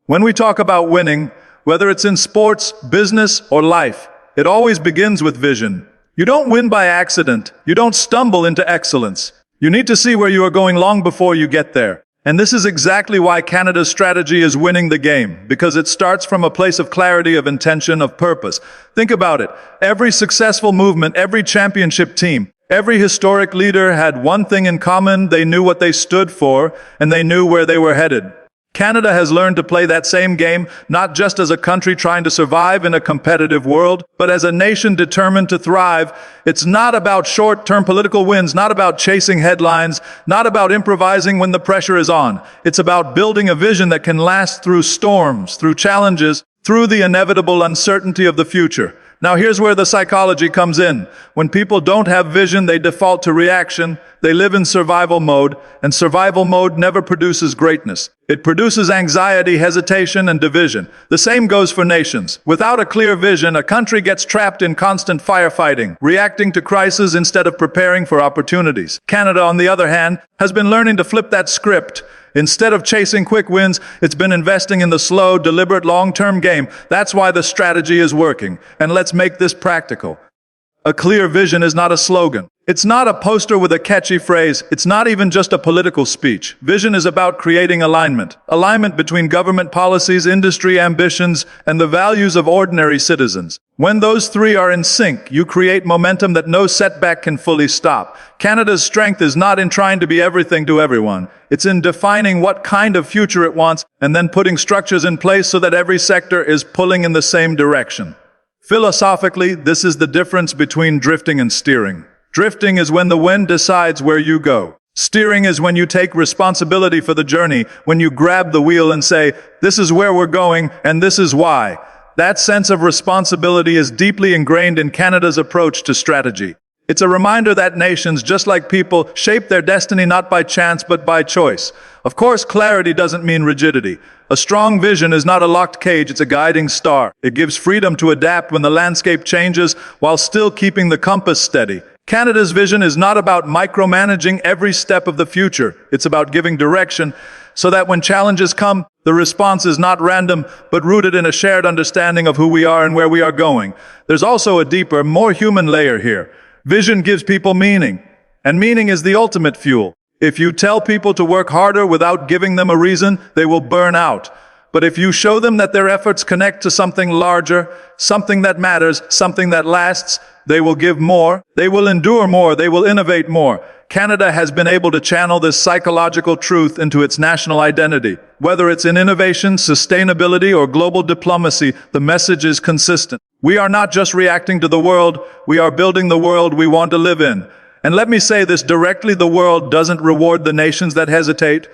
When we talk about winning, whether it's in sports, business, or life, it always begins with vision. You don't win by accident. You don't stumble into excellence. You need to see where you are going long before you get there. And this is exactly why Canada's strategy is winning the game, because it starts from a place of clarity, of intention, of purpose. Think about it. Every successful movement, every championship team, every historic leader had one thing in common: they knew what they stood for, and they knew where they were headed. Canada has learned to play that same game, not just as a country trying to survive in a competitive world, but as a nation determined to thrive. It's not about short-term political wins, not about chasing headlines, not about improvising when the pressure is on. It's about building a vision that can last through storms, through challenges, through the inevitable uncertainty of the future. Now here's where the psychology comes in. When people don't have vision, they default to reaction. They live in survival mode, and survival mode never produces greatness. It produces anxiety, hesitation, and division. The same goes for nations. Without a clear vision, a country gets trapped in constant firefighting, reacting to crises instead of preparing for opportunities. Canada, on the other hand, has been learning to flip that script. Instead of chasing quick wins, it's been investing in the slow, deliberate, long-term game. That's why the strategy is working. And let's make this practical. A clear vision is not a slogan. It's not a poster with a catchy phrase. It's not even just a political speech. Vision is about creating alignment. Alignment between government policies, industry ambitions, and the values of ordinary citizens. When those three are in sync, you create momentum that no setback can fully stop. Canada's strength is not in trying to be everything to everyone. It's in defining what kind of future it wants and then putting structures in place so that every sector is pulling in the same direction. Philosophically, this is the difference between drifting and steering. Drifting is when the wind decides where you go. Steering is when you take responsibility for the journey, when you grab the wheel and say, "This is where we're going, and this is why." That sense of responsibility is deeply ingrained in Canada's approach to strategy. It's a reminder that nations, just like people, shape their destiny not by chance but by choice. Of course, clarity doesn't mean rigidity. A strong vision is not a locked cage, it's a guiding star. It gives freedom to adapt when the landscape changes while still keeping the compass steady. Canada's vision is not about micromanaging every step of the future. It's about giving direction so that when challenges come, the response is not random, but rooted in a shared understanding of who we are and where we are going. There's also a deeper, more human layer here. Vision gives people meaning, and meaning is the ultimate fuel. If you tell people to work harder without giving them a reason, they will burn out. But if you show them that their efforts connect to something larger, something that matters, something that lasts, they will give more, they will endure more, they will innovate more. Canada has been able to channel this psychological truth into its national identity. Whether it's in innovation, sustainability, or global diplomacy, the message is consistent. We are not just reacting to the world, we are building the world we want to live in. And let me say this directly, the world doesn't reward the nations that hesitate.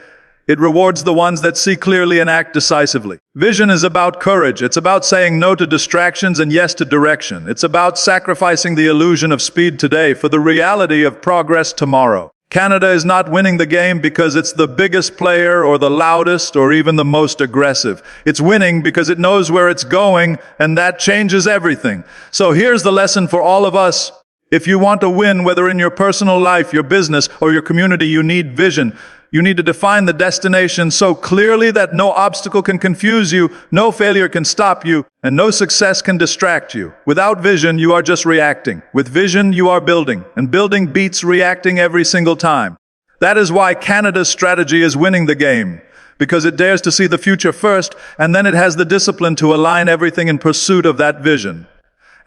It rewards the ones that see clearly and act decisively. Vision is about courage. It's about saying no to distractions and yes to direction. It's about sacrificing the illusion of speed today for the reality of progress tomorrow. Canada is not winning the game because it's the biggest player or the loudest or even the most aggressive. It's winning because it knows where it's going, and that changes everything. So here's the lesson for all of us. If you want to win, whether in your personal life, your business, or your community, you need vision. You need to define the destination so clearly that no obstacle can confuse you, no failure can stop you, and no success can distract you. Without vision, you are just reacting. With vision, you are building, and building beats reacting every single time. That is why Canada's strategy is winning the game, because it dares to see the future first, and then it has the discipline to align everything in pursuit of that vision.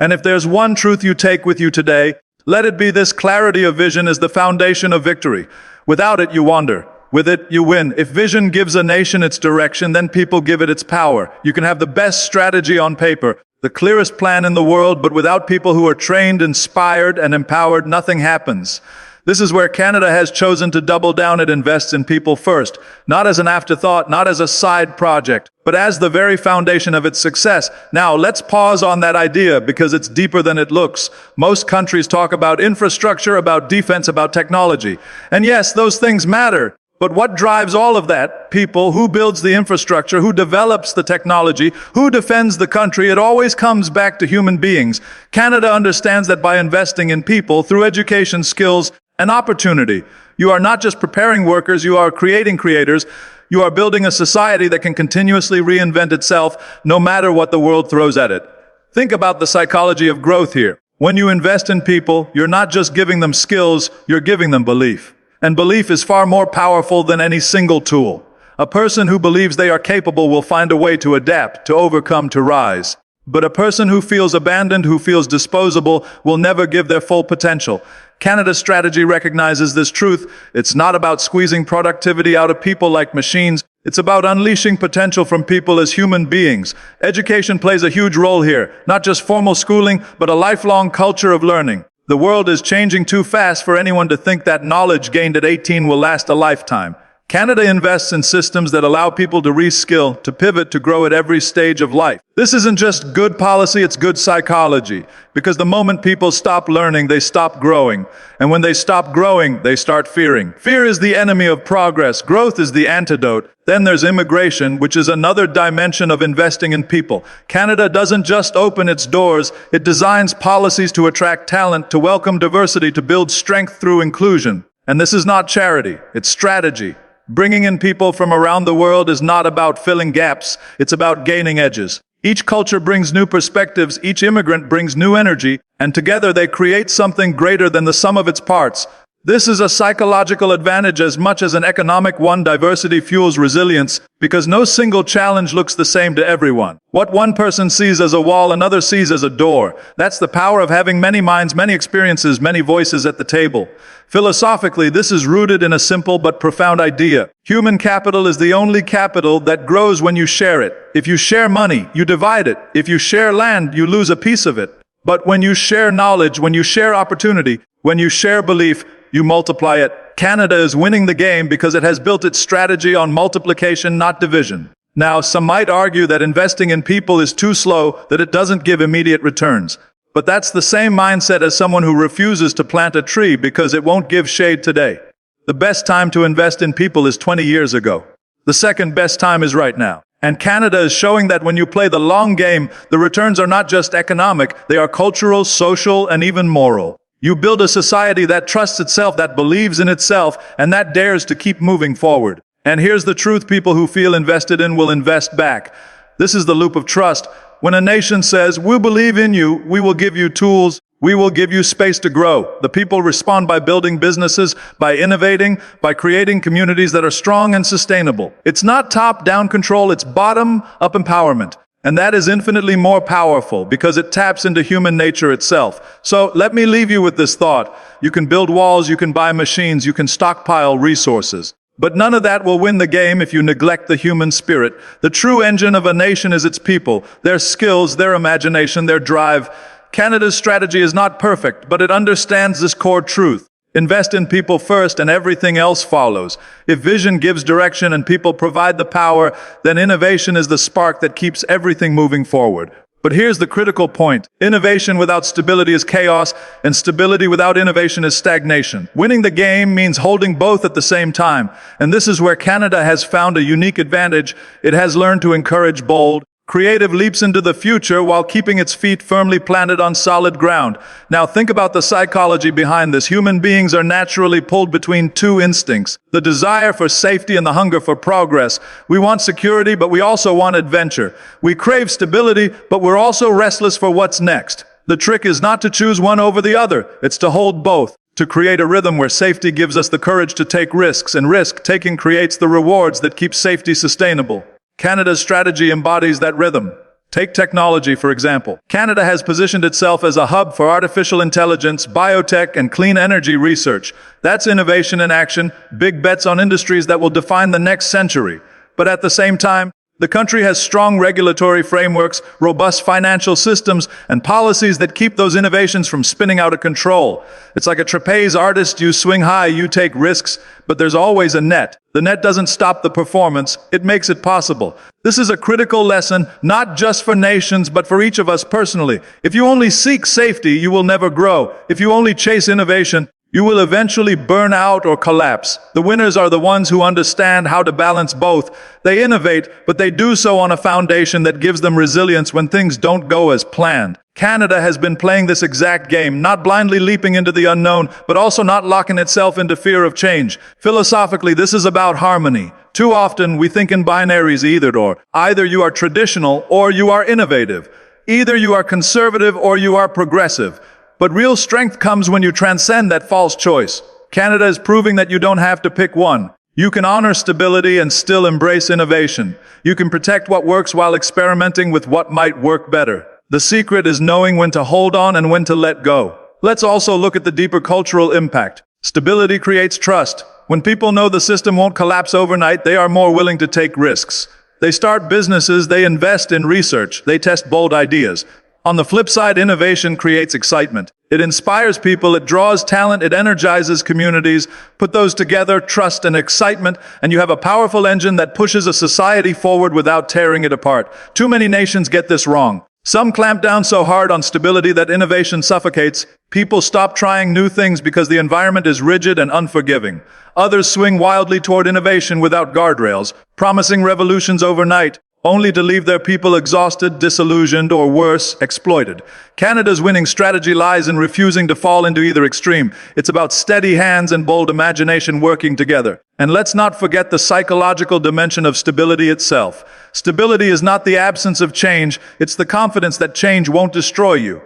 And if there's one truth you take with you today, let it be this: clarity of vision is the foundation of victory. Without it, you wander. With it, you win. If vision gives a nation its direction, then people give it its power. You can have the best strategy on paper, the clearest plan in the world, but without people who are trained, inspired, and empowered, nothing happens. This is where Canada has chosen to double down. It invests in people first, not as an afterthought, not as a side project, but as the very foundation of its success. Now, let's pause on that idea because it's deeper than it looks. Most countries talk about infrastructure, about defense, about technology. And yes, those things matter. But what drives all of that? People. Who builds the infrastructure? Who develops the technology? Who defends the country? It always comes back to human beings. Canada understands that by investing in people through education, skills, An opportunity. You are not just preparing workers, you are creating creators. You are building a society that can continuously reinvent itself no matter what the world throws at it. Think about the psychology of growth here. When you invest in people, you're not just giving them skills, you're giving them belief. And belief is far more powerful than any single tool. A person who believes they are capable will find a way to adapt, to overcome, to rise. But a person who feels abandoned, who feels disposable, will never give their full potential. Canada's strategy recognizes this truth. It's not about squeezing productivity out of people like machines. It's about unleashing potential from people as human beings. Education plays a huge role here, not just formal schooling, but a lifelong culture of learning. The world is changing too fast for anyone to think that knowledge gained at 18 will last a lifetime. Canada invests in systems that allow people to reskill, to pivot, to grow at every stage of life. This isn't just good policy, it's good psychology. Because the moment people stop learning, they stop growing. And when they stop growing, they start fearing. Fear is the enemy of progress. Growth is the antidote. Then there's immigration, which is another dimension of investing in people. Canada doesn't just open its doors, it designs policies to attract talent, to welcome diversity, to build strength through inclusion. And this is not charity, it's strategy. Bringing in people from around the world is not about filling gaps, it's about gaining edges. Each culture brings new perspectives, each immigrant brings new energy, and together they create something greater than the sum of its parts. This is a psychological advantage as much as an economic one. Diversity fuels resilience, because no single challenge looks the same to everyone. What one person sees as a wall, another sees as a door. That's the power of having many minds, many experiences, many voices at the table. Philosophically, this is rooted in a simple but profound idea. Human capital is the only capital that grows when you share it. If you share money, you divide it. If you share land, you lose a piece of it. But when you share knowledge, when you share opportunity, when you share belief, you multiply it. Canada is winning the game because it has built its strategy on multiplication, not division. Now, some might argue that investing in people is too slow, that it doesn't give immediate returns. But that's the same mindset as someone who refuses to plant a tree because it won't give shade today. The best time to invest in people is 20 years ago. The second best time is right now. And Canada is showing that when you play the long game, the returns are not just economic, they are cultural, social, and even moral. You build a society that trusts itself, that believes in itself, and that dares to keep moving forward. And here's the truth: people who feel invested in will invest back. This is the loop of trust. When a nation says, "We believe in you, we will give you tools, we will give you space to grow," the people respond by building businesses, by innovating, by creating communities that are strong and sustainable. It's not top-down control, it's bottom-up empowerment. And that is infinitely more powerful because it taps into human nature itself. So let me leave you with this thought. You can build walls, you can buy machines, you can stockpile resources. But none of that will win the game if you neglect the human spirit. The true engine of a nation is its people, their skills, their imagination, their drive. Canada's strategy is not perfect, but it understands this core truth. Invest in people first and everything else follows. If vision gives direction and people provide the power, then innovation is the spark that keeps everything moving forward. But here's the critical point. Innovation without stability is chaos, and stability without innovation is stagnation. Winning the game means holding both at the same time. And this is where Canada has found a unique advantage. It has learned to encourage bold, creative leaps into the future while keeping its feet firmly planted on solid ground. Now think about the psychology behind this. Human beings are naturally pulled between two instincts: the desire for safety and the hunger for progress. We want security, but we also want adventure. We crave stability, but we're also restless for what's next. The trick is not to choose one over the other, it's to hold both. To create a rhythm where safety gives us the courage to take risks, and risk-taking creates the rewards that keep safety sustainable. Canada's strategy embodies that rhythm. Take technology, for example. Canada has positioned itself as a hub for artificial intelligence, biotech, and clean energy research. That's innovation in action, big bets on industries that will define the next century. But at the same time, the country has strong regulatory frameworks, robust financial systems, and policies that keep those innovations from spinning out of control. It's like a trapeze artist. You swing high, you take risks, but there's always a net. The net doesn't stop the performance, it makes it possible. This is a critical lesson, not just for nations, but for each of us personally. If you only seek safety, you will never grow. If you only chase innovation, You will eventually burn out or collapse. The winners are the ones who understand how to balance both. They innovate, but they do so on a foundation that gives them resilience when things don't go as planned. Canada has been playing this exact game, not blindly leaping into the unknown, but also not locking itself into fear of change. Philosophically, this is about harmony. Too often, we think in binaries either/or. Either you are traditional or you are innovative. Either you are conservative or you are progressive. But real strength comes when you transcend that false choice. Canada is proving that you don't have to pick one. You can honor stability and still embrace innovation. You can protect what works while experimenting with what might work better. The secret is knowing when to hold on and when to let go. Let's also look at the deeper cultural impact. Stability creates trust. When people know the system won't collapse overnight, they are more willing to take risks. They start businesses, they invest in research, they test bold ideas. On the flip side, innovation creates excitement. It inspires people, it draws talent, it energizes communities. Put those together, trust and excitement, and you have a powerful engine that pushes a society forward without tearing it apart. Too many nations get this wrong. Some clamp down so hard on stability that innovation suffocates. People stop trying new things because the environment is rigid and unforgiving. Others swing wildly toward innovation without guardrails, promising revolutions overnight, only to leave their people exhausted, disillusioned, or worse, exploited. Canada's winning strategy lies in refusing to fall into either extreme. It's about steady hands and bold imagination working together. And let's not forget the psychological dimension of stability itself. Stability is not the absence of change, it's the confidence that change won't destroy you.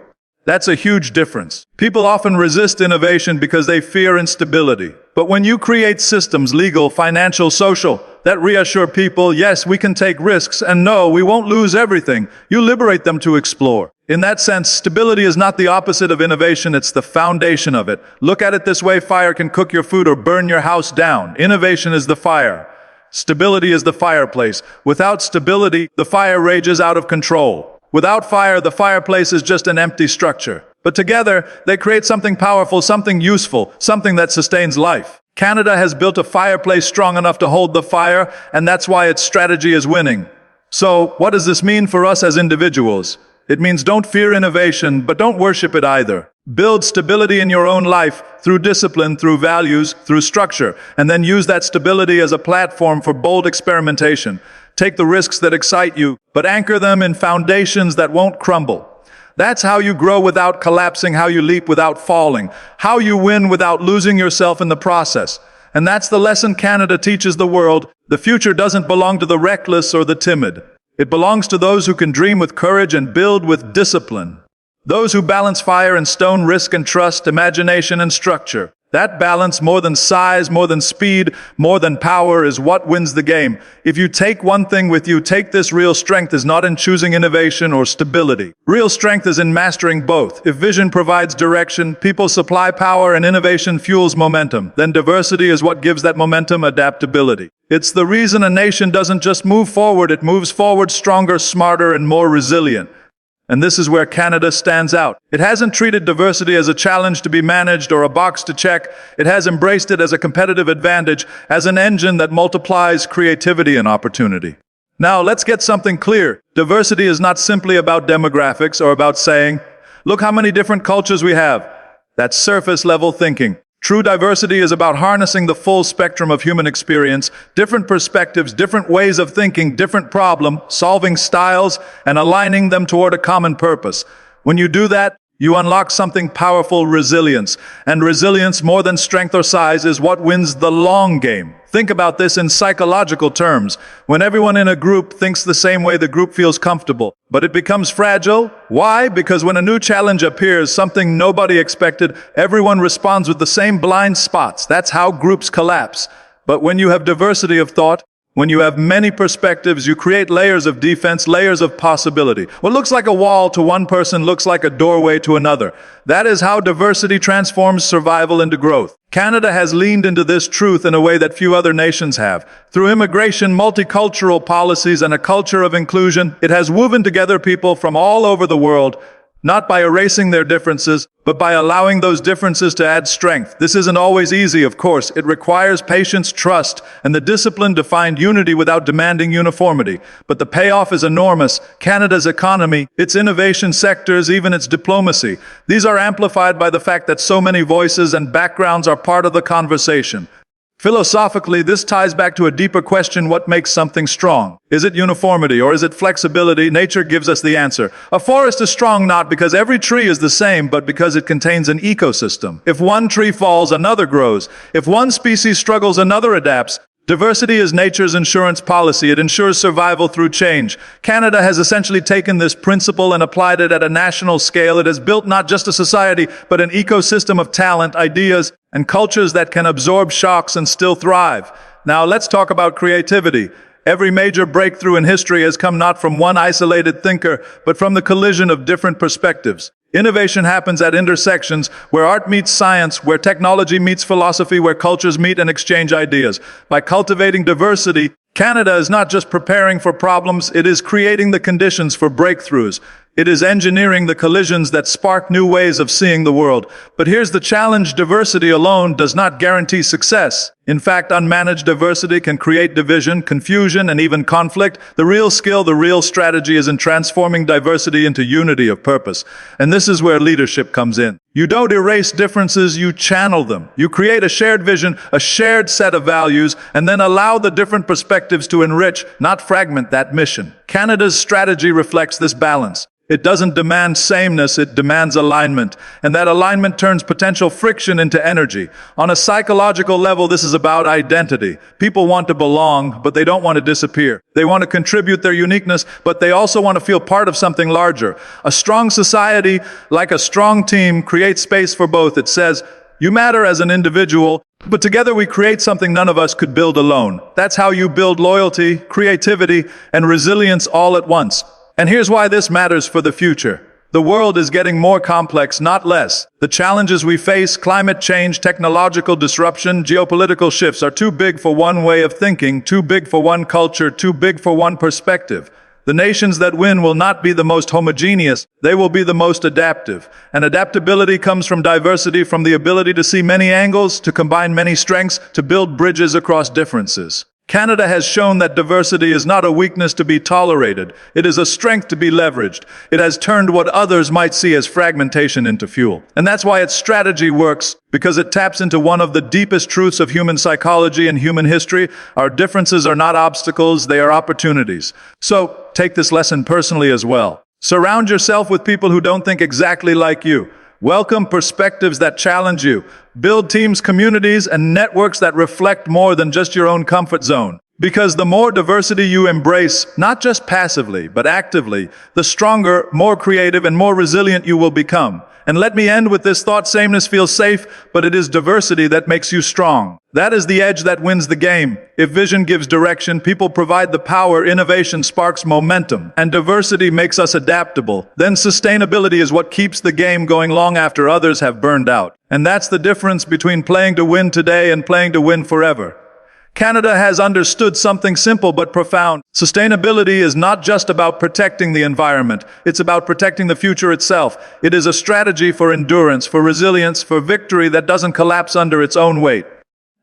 That's a huge difference. People often resist innovation because they fear instability. But when you create systems, legal, financial, social, that reassure people, yes, we can take risks, and no, we won't lose everything, you liberate them to explore. In that sense, stability is not the opposite of innovation, it's the foundation of it. Look at it this way: fire can cook your food or burn your house down. Innovation is the fire. Stability is the fireplace. Without stability, the fire rages out of control. Without fire, the fireplace is just an empty structure. But together, they create something powerful, something useful, something that sustains life. Canada has built a fireplace strong enough to hold the fire, and that's why its strategy is winning. So, what does this mean for us as individuals? It means don't fear innovation, but don't worship it either. Build stability in your own life through discipline, through values, through structure, and then use that stability as a platform for bold experimentation. Take the risks that excite you, but anchor them in foundations that won't crumble. That's how you grow without collapsing, how you leap without falling, how you win without losing yourself in the process. And that's the lesson Canada teaches the world. The future doesn't belong to the reckless or the timid. It belongs to those who can dream with courage and build with discipline. Those who balance fire and stone, risk and trust, imagination and structure. That balance, more than size, more than speed, more than power, is what wins the game. If you take one thing with you, take this: real strength is not in choosing innovation or stability. Real strength is in mastering both. If vision provides direction, people supply power, and innovation fuels momentum, then diversity is what gives that momentum adaptability. It's the reason a nation doesn't just move forward, it moves forward stronger, smarter, and more resilient. And this is where Canada stands out. It hasn't treated diversity as a challenge to be managed or a box to check. It has embraced it as a competitive advantage, as an engine that multiplies creativity and opportunity. Now, let's get something clear. Diversity is not simply about demographics or about saying, look how many different cultures we have. That's surface-level thinking. True diversity is about harnessing the full spectrum of human experience, different perspectives, different ways of thinking, different problem-solving styles, and aligning them toward a common purpose. When you do that, you unlock something powerful: resilience. And resilience, more than strength or size, is what wins the long game. Think about this in psychological terms. When everyone in a group thinks the same way, the group feels comfortable. But it becomes fragile. Why? Because when a new challenge appears, something nobody expected, everyone responds with the same blind spots. That's how groups collapse. But when you have diversity of thought, when you have many perspectives, you create layers of defense, layers of possibility. What looks like a wall to one person looks like a doorway to another. That is how diversity transforms survival into growth. Canada has leaned into this truth in a way that few other nations have. Through immigration, multicultural policies, and a culture of inclusion, it has woven together people from all over the world. not by erasing their differences, but by allowing those differences to add strength. This isn't always easy, of course. It requires patience, trust, and the discipline to find unity without demanding uniformity. But the payoff is enormous. Canada's economy, its innovation sectors, even its diplomacy. These are amplified by the fact that so many voices and backgrounds are part of the conversation. Philosophically, this ties back to a deeper question: what makes something strong? Is it uniformity or is it flexibility? Nature gives us the answer. A forest is strong not because every tree is the same, but because it contains an ecosystem. If one tree falls, another grows. If one species struggles, another adapts. Diversity is nature's insurance policy. It ensures survival through change. Canada has essentially taken this principle and applied it at a national scale. It has built not just a society, but an ecosystem of talent, ideas, and cultures that can absorb shocks and still thrive. Now let's talk about creativity. Every major breakthrough in history has come not from one isolated thinker, but from the collision of different perspectives. Innovation happens at intersections where art meets science, where technology meets philosophy, where cultures meet and exchange ideas. By cultivating diversity, Canada is not just preparing for problems, it is creating the conditions for breakthroughs. It is engineering the collisions that spark new ways of seeing the world. But here's the challenge: diversity alone does not guarantee success. In fact, unmanaged diversity can create division, confusion, and even conflict. The real skill, the real strategy is in transforming diversity into unity of purpose. And this is where leadership comes in. You don't erase differences, you channel them. You create a shared vision, a shared set of values, and then allow the different perspectives to enrich, not fragment that mission. Canada's strategy reflects this balance. It doesn't demand sameness, it demands alignment. And that alignment turns potential friction into energy. On a psychological level, this is about identity. People want to belong, but they don't want to disappear. They want to contribute their uniqueness, but they also want to feel part of something larger. A strong society, like a strong team, creates space for both. It says, you matter as an individual, but together we create something none of us could build alone. That's how you build loyalty, creativity, and resilience all at once. And here's why this matters for the future. The world is getting more complex, not less. The challenges we face, climate change, technological disruption, geopolitical shifts, are too big for one way of thinking, too big for one culture, too big for one perspective. The nations that win will not be the most homogeneous, they will be the most adaptive. And adaptability comes from diversity, from the ability to see many angles, to combine many strengths, to build bridges across differences. Canada has shown that diversity is not a weakness to be tolerated. It is a strength to be leveraged. It has turned what others might see as fragmentation into fuel. And that's why its strategy works, because it taps into one of the deepest truths of human psychology and human history. Our differences are not obstacles, they are opportunities. So, take this lesson personally as well. Surround yourself with people who don't think exactly like you. Welcome perspectives that challenge you. Build teams, communities, and networks that reflect more than just your own comfort zone. Because the more diversity you embrace, not just passively, but actively, the stronger, more creative, and more resilient you will become. And let me end with this thought: sameness feels safe, but it is diversity that makes you strong. That is the edge that wins the game. If vision gives direction, people provide the power, innovation sparks momentum, and diversity makes us adaptable, then sustainability is what keeps the game going long after others have burned out. And that's the difference between playing to win today and playing to win forever. Canada has understood something simple but profound. Sustainability is not just about protecting the environment, it's about protecting the future itself. It is a strategy for endurance, for resilience, for victory that doesn't collapse under its own weight.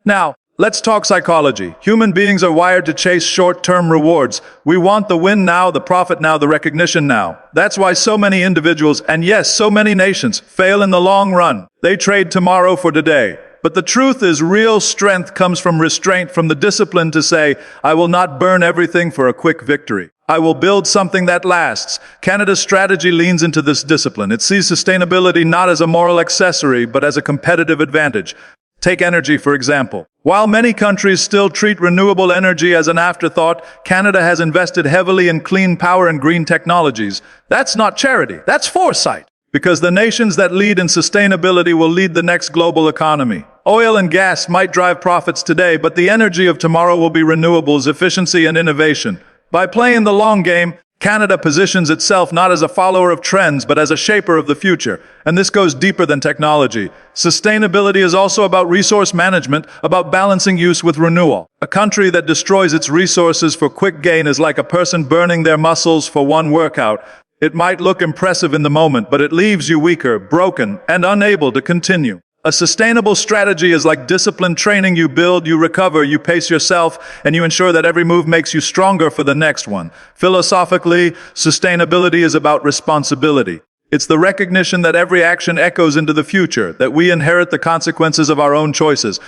Now, let's talk psychology. Human beings are wired to chase short-term rewards. We want the win now, the profit now, the recognition now. That's why so many individuals, and yes, so many nations, fail in the long run. They trade tomorrow for today. But the truth is, real strength comes from restraint, from the discipline to say, I will not burn everything for a quick victory. I will build something that lasts. Canada's strategy leans into this discipline. It sees sustainability not as a moral accessory, but as a competitive advantage. Take energy, for example. While many countries still treat renewable energy as an afterthought, Canada has invested heavily in clean power and green technologies. That's not charity, that's foresight. Because the nations that lead in sustainability will lead the next global economy. Oil and gas might drive profits today, but the energy of tomorrow will be renewables, efficiency, and innovation. By playing the long game, Canada positions itself not as a follower of trends, but as a shaper of the future. And this goes deeper than technology. Sustainability is also about resource management, about balancing use with renewal. A country that destroys its resources for quick gain is like a person burning their muscles for one workout. It might look impressive in the moment, but it leaves you weaker, broken, and unable to continue. A sustainable strategy is like disciplined training. You build, you recover, you pace yourself, and you ensure that every move makes you stronger for the next one. Philosophically, sustainability is about responsibility. It's the recognition that every action echoes into the future, that we inherit the consequences of our own choices.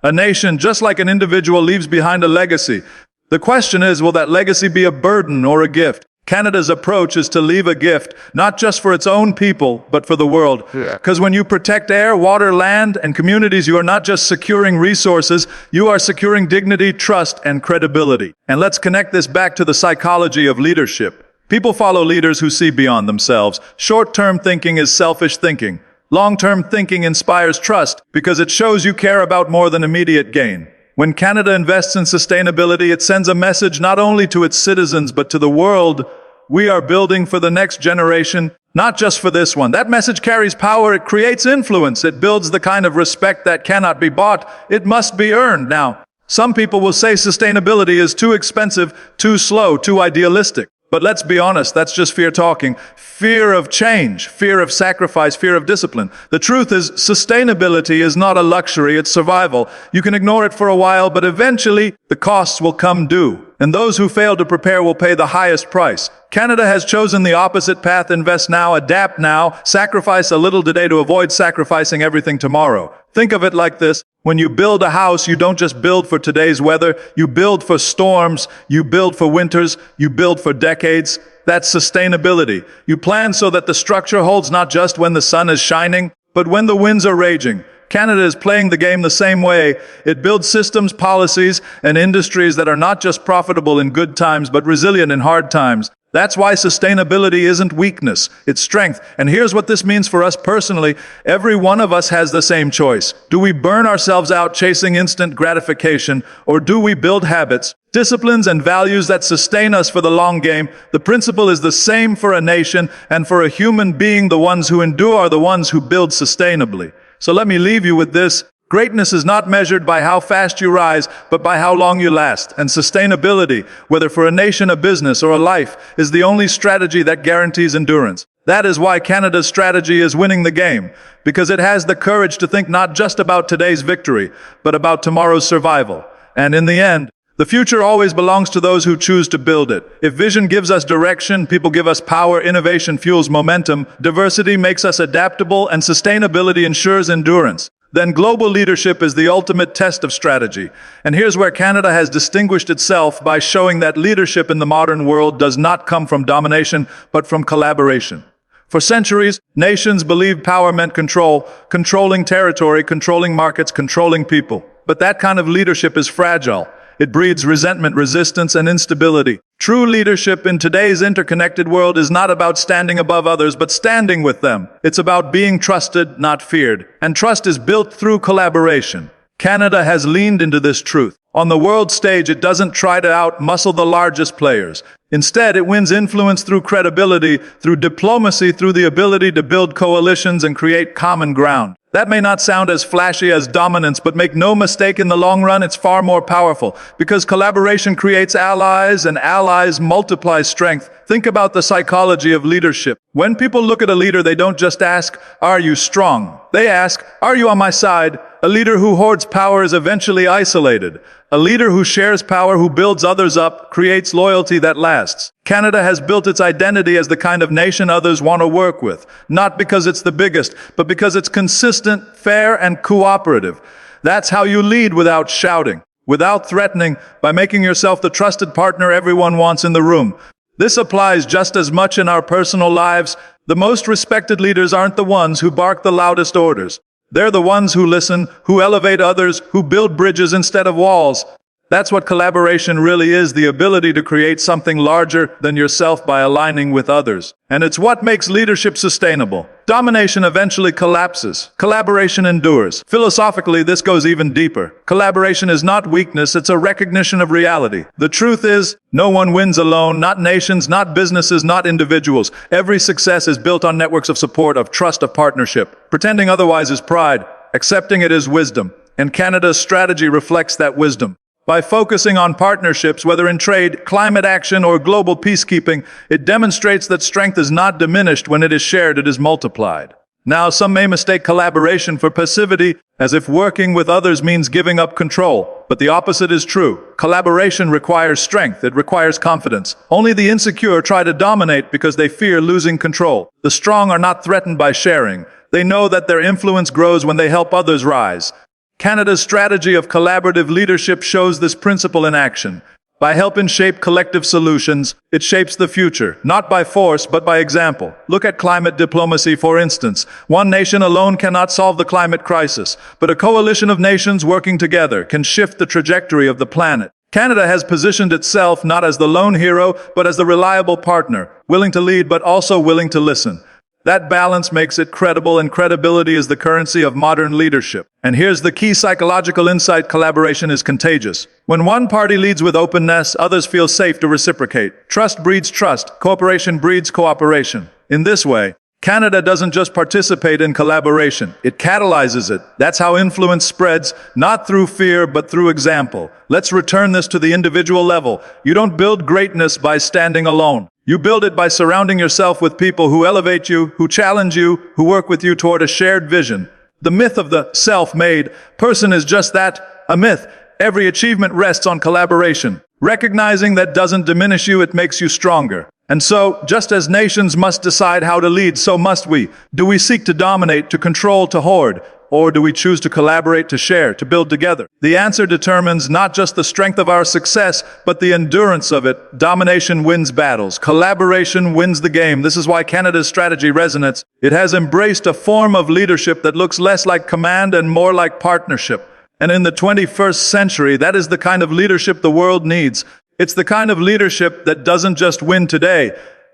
A nation, just like an individual, leaves behind a legacy. The question is, will that legacy be a burden or a gift? Canada's approach is to leave a gift, not just for its own people, but for the world. Because when you protect air, water, land, and communities, you are not just securing resources, you are securing dignity, trust, and credibility. And let's connect this back to the psychology of leadership. People follow leaders who see beyond themselves. Short-term thinking is selfish thinking. Long-term thinking inspires trust because it shows you care about more than immediate gain. When Canada invests in sustainability, it sends a message not only to its citizens, but to the world. We are building for the next generation, not just for this one. That message carries power. It creates influence. It builds the kind of respect that cannot be bought. It must be earned. Now, some people will say sustainability is too expensive, too slow, too idealistic. But let's be honest, that's just fear talking. Fear of change, fear of sacrifice, fear of discipline. The truth is, sustainability is not a luxury, it's survival. You can ignore it for a while, but eventually the costs will come due. And those who fail to prepare will pay the highest price. Canada has chosen the opposite path: invest now, adapt now, sacrifice a little today to avoid sacrificing everything tomorrow. Think of it like this. When you build a house, you don't just build for today's weather. You build for storms. You build for winters. You build for decades. That's sustainability. You plan so that the structure holds not just when the sun is shining, but when the winds are raging. Canada is playing the game the same way. It builds systems, policies, and industries that are not just profitable in good times, but resilient in hard times. That's why sustainability isn't weakness, it's strength. And here's what this means for us personally. Every one of us has the same choice. Do we burn ourselves out chasing instant gratification, or do we build habits, disciplines, and values that sustain us for the long game? The principle is the same for a nation and for a human being. The ones who endure are the ones who build sustainably. So let me leave you with this. Greatness is not measured by how fast you rise, but by how long you last. And sustainability, whether for a nation, a business, or a life, is the only strategy that guarantees endurance. That is why Canada's strategy is winning the game, because it has the courage to think not just about today's victory, but about tomorrow's survival. And in the end, the future always belongs to those who choose to build it. If vision gives us direction, people give us power, innovation fuels momentum, diversity makes us adaptable, and sustainability ensures endurance, then global leadership is the ultimate test of strategy. And here's where Canada has distinguished itself by showing that leadership in the modern world does not come from domination, but from collaboration. For centuries, nations believed power meant control, controlling territory, controlling markets, controlling people. But that kind of leadership is fragile. It breeds resentment, resistance, and instability. True leadership in today's interconnected world is not about standing above others, but standing with them. It's about being trusted, not feared. And trust is built through collaboration. Canada has leaned into this truth. On the world stage, it doesn't try to out-muscle the largest players. Instead, it wins influence through credibility, through diplomacy, through the ability to build coalitions and create common ground. That may not sound as flashy as dominance, but make no mistake, in the long run, it's far more powerful. Because collaboration creates allies, and allies multiply strength. Think about the psychology of leadership. When people look at a leader, they don't just ask, "Are you strong?" They ask, "Are you on my side?" A leader who hoards power is eventually isolated. A leader who shares power, who builds others up, creates loyalty that lasts. Canada has built its identity as the kind of nation others want to work with. Not because it's the biggest, but because it's consistent, fair, and cooperative. That's how you lead without shouting, without threatening, by making yourself the trusted partner everyone wants in the room. This applies just as much in our personal lives. The most respected leaders aren't the ones who bark the loudest orders. They're the ones who listen, who elevate others, who build bridges instead of walls. That's what collaboration really is, the ability to create something larger than yourself by aligning with others. And it's what makes leadership sustainable. Domination eventually collapses. Collaboration endures. Philosophically, this goes even deeper. Collaboration is not weakness, it's a recognition of reality. The truth is, no one wins alone, not nations, not businesses, not individuals. Every success is built on networks of support, of trust, of partnership. Pretending otherwise is pride. Accepting it is wisdom. And Canada's strategy reflects that wisdom. By focusing on partnerships, whether in trade, climate action, or global peacekeeping, it demonstrates that strength is not diminished when it is shared, it is multiplied. Now, some may mistake collaboration for passivity, as if working with others means giving up control. But the opposite is true. Collaboration requires strength. It requires confidence. Only the insecure try to dominate because they fear losing control. The strong are not threatened by sharing. They know that their influence grows when they help others rise. Canada's strategy of collaborative leadership shows this principle in action. By helping shape collective solutions, it shapes the future, not by force, but by example. Look at climate diplomacy, for instance. One nation alone cannot solve the climate crisis, but a coalition of nations working together can shift the trajectory of the planet. Canada has positioned itself not as the lone hero, but as the reliable partner, willing to lead, but also willing to listen. That balance makes it credible, and credibility is the currency of modern leadership. And here's the key psychological insight: collaboration is contagious. When one party leads with openness, others feel safe to reciprocate. Trust breeds trust. Cooperation breeds cooperation. In this way, Canada doesn't just participate in collaboration, it catalyzes it. That's how influence spreads, not through fear, but through example. Let's return this to the individual level. You don't build greatness by standing alone. You build it by surrounding yourself with people who elevate you, who challenge you, who work with you toward a shared vision. The myth of the self-made person is just that, a myth. Every achievement rests on collaboration. Recognizing that doesn't diminish you, it makes you stronger. And so, just as nations must decide how to lead, so must we. Do we seek to dominate, to control, to hoard? Or do we choose to collaborate, to share, to build together? The answer determines not just the strength of our success, but the endurance of it. Domination wins battles. Collaboration wins the game. This is why Canada's strategy resonates. It has embraced a form of leadership that looks less like command and more like partnership. And in the 21st century, that is the kind of leadership the world needs. It's the kind of leadership that doesn't just win today.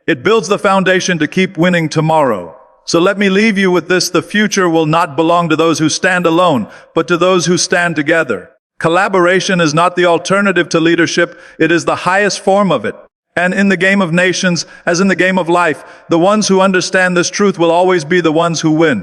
It builds the foundation to keep winning tomorrow. So let me leave you with this: the future will not belong to those who stand alone, but to those who stand together. Collaboration is not the alternative to leadership, it is the highest form of it. And in the game of nations, as in the game of life, the ones who understand this truth will always be the ones who win.